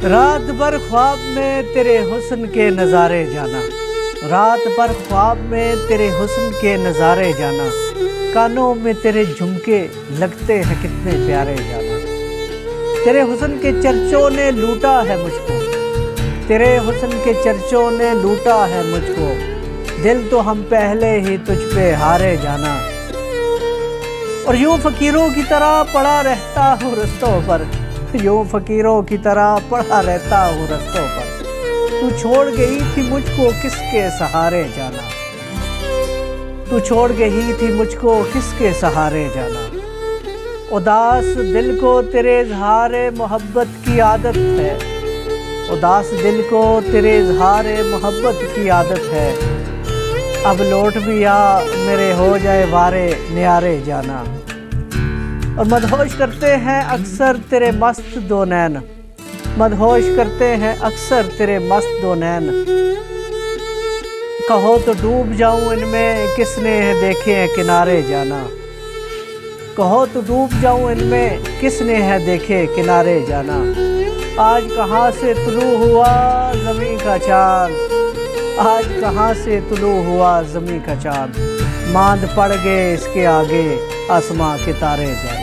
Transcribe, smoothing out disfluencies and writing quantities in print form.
रात भर ख्वाब में तेरे हुस्न के नज़ारे जाना, रात भर ख्वाब में तेरे हुस्न के नज़ारे जाना, कानों में तेरे झुमके लगते हैं कितने प्यारे जाना। तेरे हुस्न के चर्चों ने लूटा है मुझको, तेरे हुस्न के चर्चों ने लूटा है मुझको, दिल तो हम पहले ही तुझ पे हारे जाना। और यूं फकीरों की तरह पड़ा रहता हूँ रस्तों पर, यूं फकीरों की तरह पड़ा रहता हूँ रस्तों पर। तू छोड़ गई थी मुझको किसके सहारे जाना, तू छोड़ गई थी मुझको किसके सहारे जाना। उदास दिल को तेरे इज़हारे मोहब्बत की आदत है, उदास दिल को तेरे इज़हारे मोहब्बत की आदत है। अब लौट भी आ मेरे हो जाए वारे न्यारे जाना। और मदहोश करते हैं अक्सर तेरे मस्त दो नैन, मदहोश करते हैं अक्सर तेरे मस्त दो नैन। कहो तो डूब जाऊं इनमें किसने है देखे हैं किनारे जाना, कहो तो डूब जाऊं इनमें किसने है देखे किनारे जाना। आज कहाँ से तुलू हुआ ज़मीं का चाँद, आज कहाँ से तुलू हुआ ज़मीं का चाँद, मांद पड़ गए इसके आगे आसमां के तारे जाना।